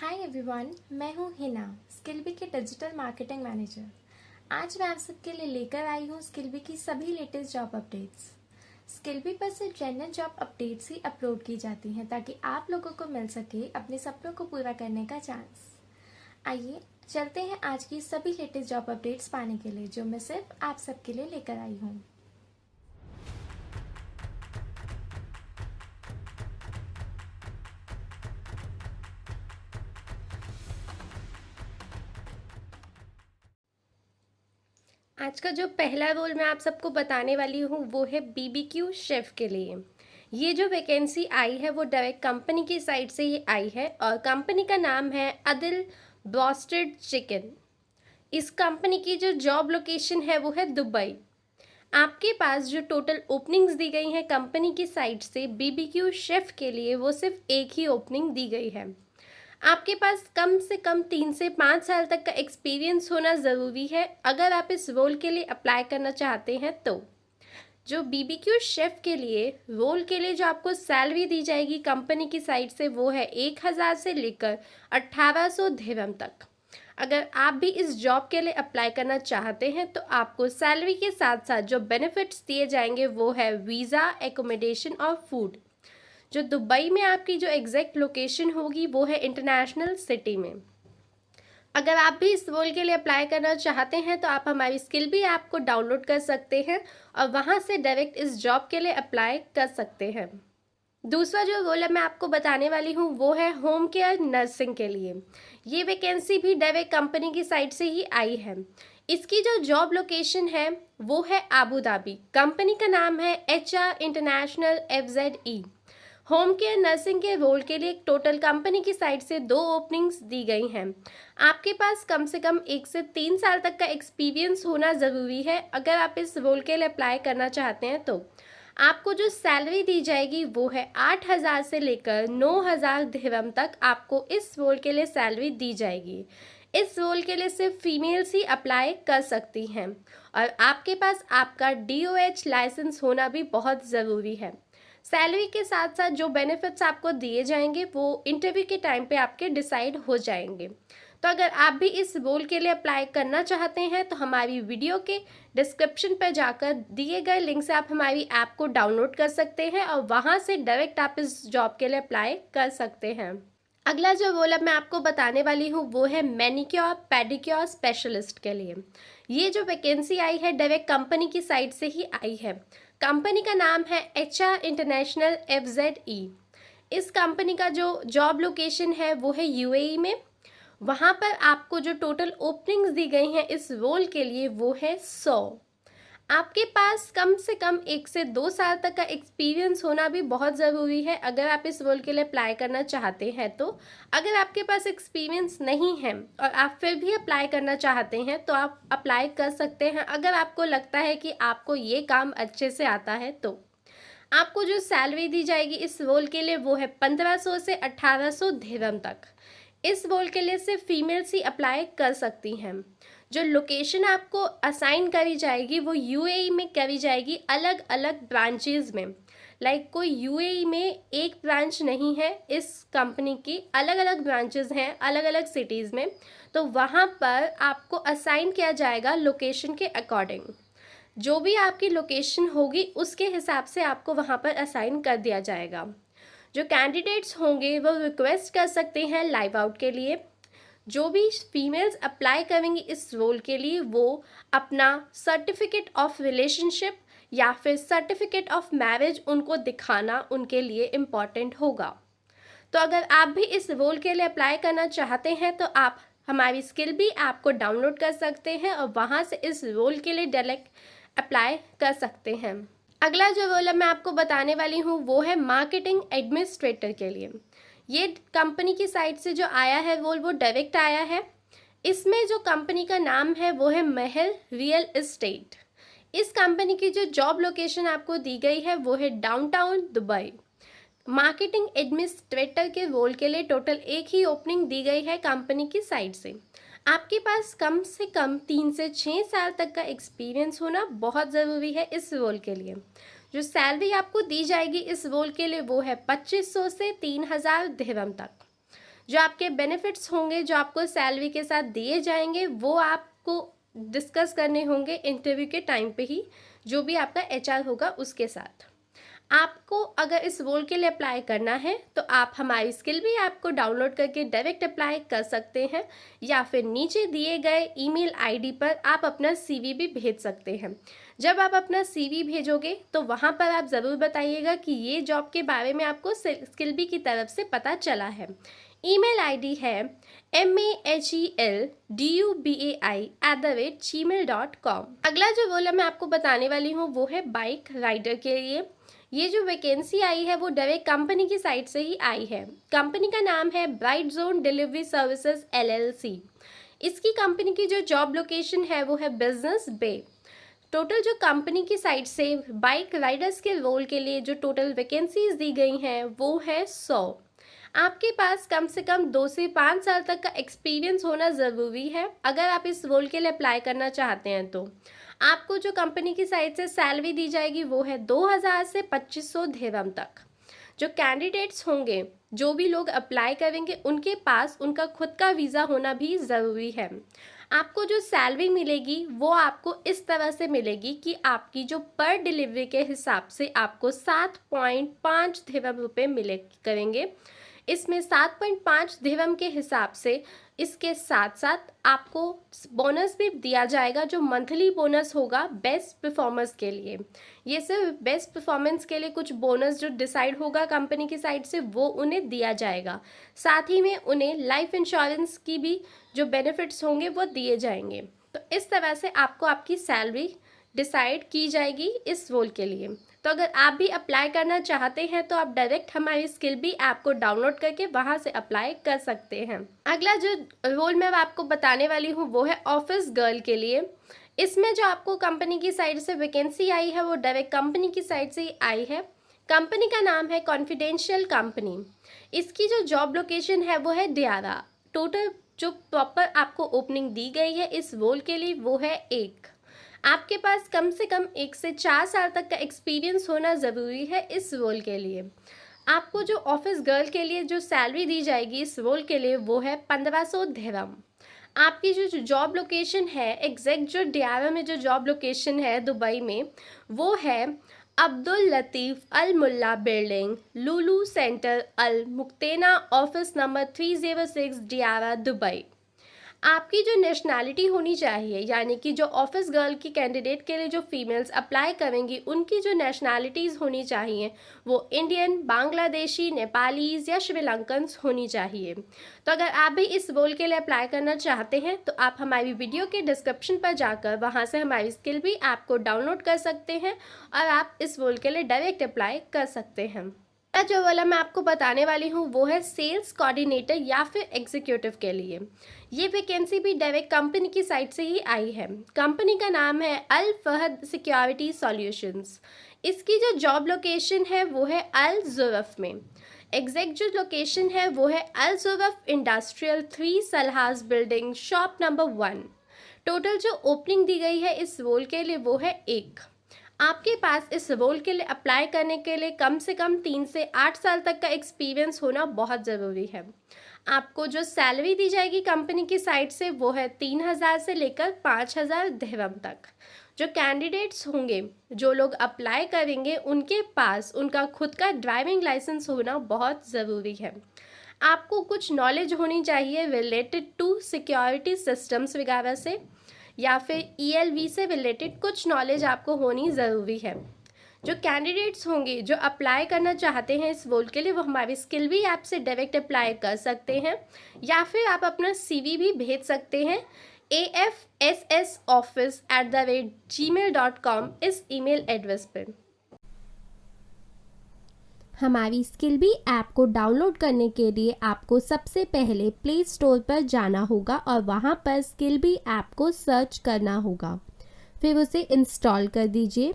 Hi everyone, मैं हूँ Hina, Skillbee के डिजिटल मार्केटिंग मैनेजर। आज मैं आप सबके लिए लेकर आई हूँ स्किलबी की सभी लेटेस्ट जॉब अपडेट्स। स्किलबी पर सिर्फ जेन्युइन जॉब अपडेट्स ही अपलोड की जाती हैं ताकि आप लोगों को मिल सके अपने सपनों को पूरा करने का चांस। आइए चलते हैं आज की सभी लेटेस्ट जॉब अपडेट्स पाने के लिए, जो मैं सिर्फ आप सबके लिए लेकर आई हूँ। आज का जो पहला रोल मैं आप सबको बताने वाली हूँ वो है बीबीक्यू शेफ के लिए। ये जो वैकेंसी आई है वो डायरेक्ट कंपनी की साइट से ही आई है और कंपनी का नाम है अदिल ब्रोस्टेड चिकन। इस कंपनी की जो जॉब लोकेशन है वो है दुबई। आपके पास जो टोटल ओपनिंग्स दी गई हैं कंपनी की साइट से बीबीक्यू शेफ के लिए, वो सिर्फ एक ही ओपनिंग दी गई है। आपके पास कम से कम 3 से 5 साल तक का एक्सपीरियंस होना ज़रूरी है अगर आप इस रोल के लिए अप्लाई करना चाहते हैं तो। जो बीबीक्यू शेफ़ के लिए रोल के लिए जो आपको सैलरी दी जाएगी कंपनी की साइड से वो है 1000 से लेकर 1800 दिरहम तक। अगर आप भी इस जॉब के लिए अप्लाई करना चाहते हैं तो आपको सैलरी के साथ साथ जो बेनिफिट्स दिए जाएंगे वो है वीज़ा, एकोमोडेशन और फूड। जो दुबई में आपकी जो एग्जैक्ट लोकेशन होगी वो है इंटरनेशनल सिटी में। अगर आप भी इस रोल के लिए अप्लाई करना चाहते हैं तो आप हमारी स्किलबी ऐप को डाउनलोड कर सकते हैं और वहां से डायरेक्ट इस जॉब के लिए अप्लाई कर सकते हैं। दूसरा जो रोल है मैं आपको बताने वाली हूँ वो है होम केयर नर्सिंग के लिए। ये वैकेंसी भी डायरेक्ट कंपनी की साइट से ही आई है। इसकी जो जॉब लोकेशन है वो है आबू धाबी। कंपनी का नाम है HR international FZE। Home care nursing के रोल के लिए टोटल कंपनी की साइड से 2 ओपनिंग्स दी गई हैं। आपके पास कम से कम 1 से 3 साल तक का एक्सपीरियंस होना ज़रूरी है अगर आप इस रोल के लिए अप्लाई करना चाहते हैं तो। आपको जो सैलरी दी जाएगी वो है 8000 से लेकर 9000 दिरहम तक आपको इस रोल के लिए सैलरी दी जाएगी। इस रोल के लिए सिर्फ फीमेल्स ही अप्लाई कर सकती हैं और आपके पास आपका DOH लाइसेंस होना भी बहुत ज़रूरी है। सैलरी के साथ साथ जो बेनिफिट्स आपको दिए जाएंगे वो इंटरव्यू के टाइम पे आपके डिसाइड हो जाएंगे। तो अगर आप भी इस रोल के लिए अप्लाई करना चाहते हैं तो हमारी वीडियो के डिस्क्रिप्शन पर जाकर दिए गए लिंक से आप हमारी ऐप को डाउनलोड कर सकते हैं और वहां से डायरेक्ट आप इस जॉब के लिए अप्लाई कर सकते हैं। अगला जो रोल अब मैं आपको बताने वाली हूँ वो है मैनिक्योर पेडिक्योर स्पेशलिस्ट के लिए। ये जो वैकेंसी आई है डायरेक्ट कंपनी की साइट से ही आई है। कंपनी का नाम है HR इंटरनेशनल FZE। इस कंपनी का जो जॉब लोकेशन है वो है UAE में। वहाँ पर आपको जो टोटल ओपनिंग्स दी गई हैं इस रोल के लिए वो है 100। आपके पास कम से कम 1 से 2 साल तक का एक्सपीरियंस होना भी बहुत ज़रूरी है अगर आप इस रोल के लिए अप्लाई करना चाहते हैं तो। अगर आपके पास एक्सपीरियंस नहीं है और आप फिर भी अप्लाई करना चाहते हैं तो आप अप्लाई कर सकते हैं अगर आपको लगता है कि आपको ये काम अच्छे से आता है तो। आपको जो सैलरी दी जाएगी इस रोल के लिए वो है 1500 से 1800 दिरहम तक। इस रोल के लिए सिर्फ फीमेल्स ही अप्लाई कर सकती हैं। जो लोकेशन आपको असाइन करी जाएगी वो UAE में करी जाएगी अलग अलग ब्रांचेज में। कोई UAE में एक ब्रांच नहीं है, इस कंपनी की अलग अलग ब्रांचेज हैं अलग अलग सिटीज़ में। तो वहाँ पर आपको असाइन किया जाएगा लोकेशन के अकॉर्डिंग। जो भी आपकी लोकेशन होगी उसके हिसाब से आपको वहाँ पर असाइन कर दिया जाएगा। जो कैंडिडेट्स होंगे वो रिक्वेस्ट कर सकते हैं लाइव आउट के लिए। जो भी फीमेल्स अप्लाई करेंगी इस रोल के लिए वो अपना सर्टिफिकेट ऑफ रिलेशनशिप या फिर सर्टिफिकेट ऑफ मैरिज उनको दिखाना उनके लिए इम्पॉर्टेंट होगा। तो अगर आप भी इस रोल के लिए अप्लाई करना चाहते हैं तो आप हमारी स्किलबी ऐप को डाउनलोड कर सकते हैं और वहाँ से इस रोल के लिए डायरेक्ट अप्लाई कर सकते हैं। अगला जो रोल मैं आपको बताने वाली हूँ वो है मार्केटिंग एडमिनिस्ट्रेटर के लिए। ये कंपनी की साइट से जो आया है रोल वो डायरेक्ट आया है। इसमें जो कंपनी का नाम है वो है महल रियल एस्टेट। इस कंपनी की जो जॉब लोकेशन आपको दी गई है वो है डाउनटाउन दुबई। मार्केटिंग एडमिनिस्ट्रेटर के रोल के लिए टोटल एक ही ओपनिंग दी गई है कंपनी की साइड से। आपके पास कम से कम 3 से 6 साल तक का एक्सपीरियंस होना बहुत ज़रूरी है इस रोल के लिए। जो सैलरी आपको दी जाएगी इस रोल के लिए वो है 2500 से 3000 दिरहम तक। जो आपके बेनिफिट्स होंगे जो आपको सैलरी के साथ दिए जाएंगे वो आपको डिस्कस करने होंगे इंटरव्यू के टाइम पे ही, जो भी आपका एचआर होगा उसके साथ। आपको अगर इस रोल के लिए अप्लाई करना है तो आप हमारी स्किल भी ऐप को डाउनलोड करके डायरेक्ट अप्लाई कर सकते हैं, या फिर नीचे दिए गए ईमेल आईडी पर आप अपना सीवी भी भेज सकते हैं। जब आप अपना सीवी भेजोगे तो वहाँ पर आप ज़रूर बताइएगा कि ये जॉब के बारे में आपको स्किल बी की तरफ से पता चला है। ईमेल आईडी है maheldui@gmail.com। अगला जो रोल मैं आपको बताने वाली हूँ वो है बाइक राइडर के लिए। ये जो वैकेंसी आई है वो डायरेक्ट कंपनी की साइट से ही आई है। कंपनी का नाम है bright zone delivery services LLC। इसकी कंपनी की जो जॉब लोकेशन है वो है बिजनेस बे। टोटल जो कंपनी की साइट से बाइक राइडर्स के रोल के लिए जो टोटल वैकेंसीज दी गई हैं वो है 100। आपके पास कम से कम 2 से 5 साल तक का एक्सपीरियंस होना ज़रूरी है अगर आप इस रोल के लिए अप्लाई करना चाहते हैं। तो आपको जो कंपनी की साइड से सैलरी दी जाएगी वो है 2000 से 2500 दिरहम तक। जो कैंडिडेट्स होंगे, जो भी लोग अप्लाई करेंगे, उनके पास उनका खुद का वीज़ा होना भी ज़रूरी है। आपको जो सैलरी मिलेगी वो आपको इस तरह से मिलेगी कि आपकी जो पर डिलीवरी के हिसाब से आपको 7.5 दिरहम रुपये मिले करेंगे। इसमें 7.5 दिरहम के हिसाब से इसके साथ साथ आपको बोनस भी दिया जाएगा, जो मंथली बोनस होगा बेस्ट परफॉर्मेंस के लिए। ये सिर्फ बेस्ट परफॉर्मेंस के लिए कुछ बोनस जो डिसाइड होगा कंपनी की साइड से वो उन्हें दिया जाएगा। साथ ही में उन्हें लाइफ इंश्योरेंस की भी जो बेनिफिट्स होंगे वो दिए जाएंगे। तो इस तरह से आपको आपकी सैलरी डिसाइड की जाएगी इस रोल के लिए। तो अगर आप भी अप्लाई करना चाहते हैं तो आप डायरेक्ट हमारी स्किल बी ऐप को डाउनलोड करके वहां से अप्लाई कर सकते हैं। अगला जो रोल मैं आपको बताने वाली हूँ वो है ऑफिस गर्ल के लिए। इसमें जो आपको कंपनी की साइड से वैकेंसी आई है वो डायरेक्ट कंपनी की साइड से ही आई है। कंपनी का नाम है कॉन्फिडेंशियल कंपनी। इसकी जो जॉब लोकेशन है वो है दियारा। टोटल जो प्रॉपर आपको ओपनिंग दी गई है इस रोल के लिए वो है 1। आपके पास कम से कम 1 से 4 साल तक का एक्सपीरियंस होना ज़रूरी है इस रोल के लिए। आपको जो ऑफिस गर्ल के लिए जो सैलरी दी जाएगी इस रोल के लिए वो है 1500 दिरहम। आपकी जो जॉब लोकेशन है, एग्जैक्ट जो डियारा में जो जॉब लोकेशन है दुबई में, वो है अब्दुल लतीफ़ अल मुल्ला बिल्डिंग, लुलू सेंटर अल मुक्तेना, ऑफिस नंबर 306, डियारा, दुबई। आपकी जो नेशनैलिटी होनी चाहिए, यानी कि जो ऑफिस गर्ल की कैंडिडेट के लिए जो फीमेल्स अप्लाई करेंगी उनकी जो नेशनैलिटीज़ होनी चाहिए वो इंडियन, बांग्लादेशी, नेपालीज़ या श्रीलंकन्स होनी चाहिए। तो अगर आप भी इस रोल के लिए अप्लाई करना चाहते हैं तो आप हमारी वीडियो के डिस्क्रिप्शन पर जाकर वहां से हमारी स्किल बी ऐप को डाउनलोड कर सकते हैं और आप इस रोल के लिए डायरेक्ट अप्लाई कर सकते हैं। जो वाला मैं आपको बताने वाली हूँ वो है सेल्स कोऑर्डिनेटर या फिर एग्जीक्यूटिव के लिए। ये वैकेंसी भी डायरेक्ट कंपनी की साइट से ही आई है। कंपनी का नाम है अल फहद सिक्योरिटी सॉल्यूशंस। इसकी जो जॉब लोकेशन है वो है अल ज़ुरफ में। एग्जैक्ट जो लोकेशन है वो है अल ज़ुरफ इंडस्ट्रियल 3 सलहास बिल्डिंग, शॉप नंबर 1। टोटल जो ओपनिंग दी गई है इस रोल के लिए वो है 1। आपके पास इस रोल के लिए अप्लाई करने के लिए कम से कम 3 से 8 साल तक का एक्सपीरियंस होना बहुत ज़रूरी है। आपको जो सैलरी दी जाएगी कंपनी की साइड से वो है 3000 से लेकर 5000 दिरहम तक। जो कैंडिडेट्स होंगे, जो लोग अप्लाई करेंगे, उनके पास उनका खुद का ड्राइविंग लाइसेंस होना बहुत ज़रूरी है। आपको कुछ नॉलेज होनी चाहिए रिलेटेड टू सिक्योरिटी सिस्टम्स वगैरह से, या फिर ELV से रिलेटेड कुछ नॉलेज आपको होनी ज़रूरी है। जो कैंडिडेट्स होंगे जो अप्लाई करना चाहते हैं इस रोल के लिए वो हमारी स्किल बी ऐप से डायरेक्ट अप्लाई कर सकते हैं, या फिर आप अपना CV भी भेज सकते हैं afssoffice@gmail.com इस ईमेल एड्रेस पर। हमारी स्किल बी ऐप को डाउनलोड करने के लिए आपको सबसे पहले प्ले स्टोर पर जाना होगा और वहां पर स्किल बी ऐप को सर्च करना होगा, फिर उसे इंस्टॉल कर दीजिए।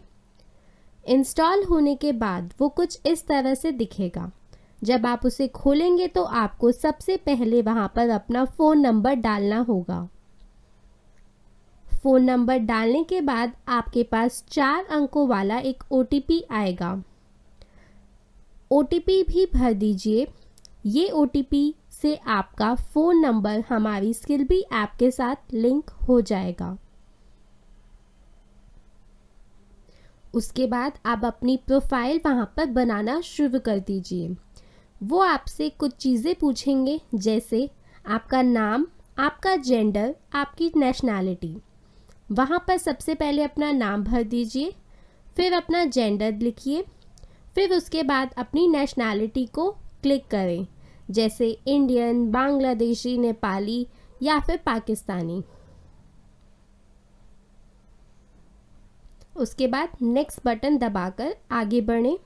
इंस्टॉल होने के बाद वो कुछ इस तरह से दिखेगा। जब आप उसे खोलेंगे तो आपको सबसे पहले वहां पर अपना फ़ोन नंबर डालना होगा। फ़ोन नंबर डालने के बाद आपके पास 4 अंकों वाला एक OTP आएगा। OTP भी भर दीजिए। ये OTP से आपका फ़ोन नंबर हमारी स्किल-बी ऐप के साथ लिंक हो जाएगा। उसके बाद आप अपनी प्रोफाइल वहाँ पर बनाना शुरू कर दीजिए। वो आपसे कुछ चीज़ें पूछेंगे, जैसे आपका नाम, आपका जेंडर, आपकी नेशनैलिटी। वहाँ पर सबसे पहले अपना नाम भर दीजिए, फिर अपना जेंडर लिखिए, फिर उसके बाद अपनी नेशनैलिटी को क्लिक करें, जैसे इंडियन, बांग्लादेशी, नेपाली या फिर पाकिस्तानी। उसके बाद नेक्स्ट बटन दबाकर आगे बढ़ें।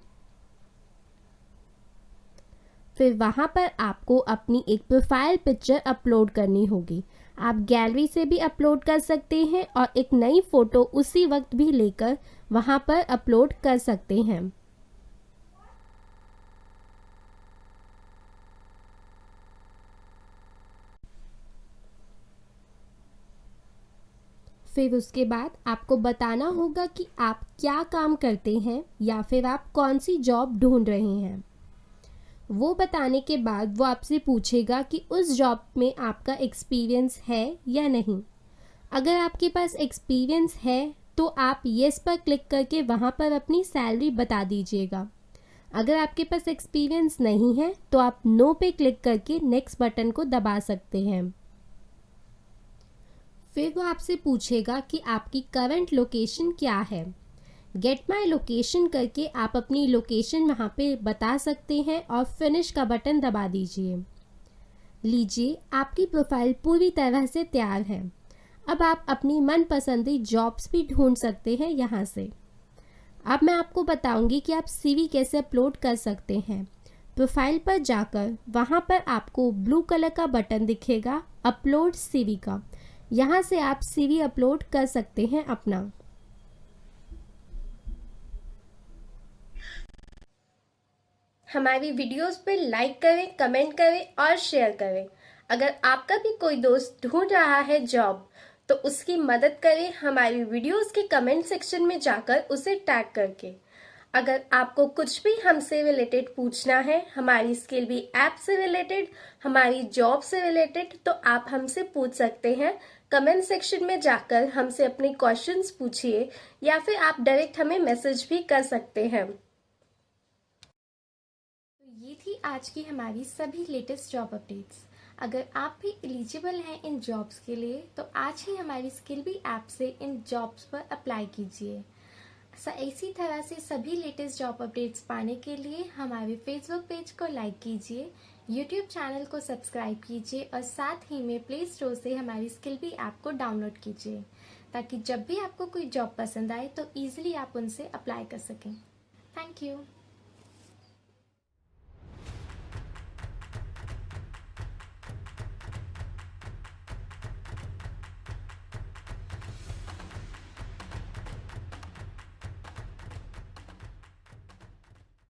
फिर वहाँ पर आपको अपनी एक प्रोफाइल पिक्चर अपलोड करनी होगी। आप गैलरी से भी अपलोड कर सकते हैं और एक नई फ़ोटो उसी वक्त भी लेकर वहाँ पर अपलोड कर सकते हैं। फिर उसके बाद आपको बताना होगा कि आप क्या काम करते हैं या फिर आप कौन सी जॉब ढूंढ रहे हैं। वो बताने के बाद वो आपसे पूछेगा कि उस जॉब में आपका एक्सपीरियंस है या नहीं। अगर आपके पास एक्सपीरियंस है तो आप येस पर क्लिक करके वहाँ पर अपनी सैलरी बता दीजिएगा। अगर आपके पास एक्सपीरियंस नहीं है तो आप नो पे क्लिक करके नेक्स्ट बटन को दबा सकते हैं। फिर वो आपसे पूछेगा कि आपकी करंट लोकेशन क्या है। गेट माई लोकेशन करके आप अपनी लोकेशन वहाँ पे बता सकते हैं और फिनिश का बटन दबा दीजिए। लीजिए, आपकी प्रोफाइल पूरी तरह से तैयार है। अब आप अपनी मनपसंदी जॉब्स भी ढूंढ सकते हैं यहाँ से। अब मैं आपको बताऊंगी कि आप सीवी कैसे अपलोड कर सकते हैं। प्रोफाइल पर जाकर वहाँ पर आपको ब्लू कलर का बटन दिखेगा, अपलोड सीवी का। यहाँ से आप सीवी अपलोड कर सकते हैं अपना। हमारी वीडियोस पे लाइक करें, कमेंट करें और शेयर करें। अगर आपका भी कोई दोस्त ढूंढ रहा है जॉब तो उसकी मदद करें हमारी वीडियोस के कमेंट सेक्शन में जाकर उसे टैग करके। अगर आपको कुछ भी हमसे रिलेटेड पूछना है, हमारी स्किल-बी ऐप से रिलेटेड, हमारी जॉब से रिलेटेड, तो आप हमसे पूछ सकते हैं। कमेंट सेक्शन में जाकर हमसे अपने क्वेश्चंस पूछिए या फिर आप डायरेक्ट हमें मैसेज भी कर सकते हैं। तो ये थी आज की हमारी सभी लेटेस्ट जॉब अपडेट्स। अगर आप भी एलिजिबल हैं इन जॉब्स के लिए तो आज ही हमारी स्किल-बी ऐप से इन जॉब्स पर अप्लाई कीजिए। इसी तरह से सभी लेटेस्ट जॉब अपडेट्स पाने के लिए हमारे फेसबुक पेज को लाइक कीजिए, यूट्यूब चैनल को सब्सक्राइब कीजिए और साथ ही में प्ले स्टोर से हमारी स्किल-बी ऐप को डाउनलोड कीजिए, ताकि जब भी आपको कोई जॉब पसंद आए तो ईजिली आप उनसे अप्लाई कर सकें। Thank you.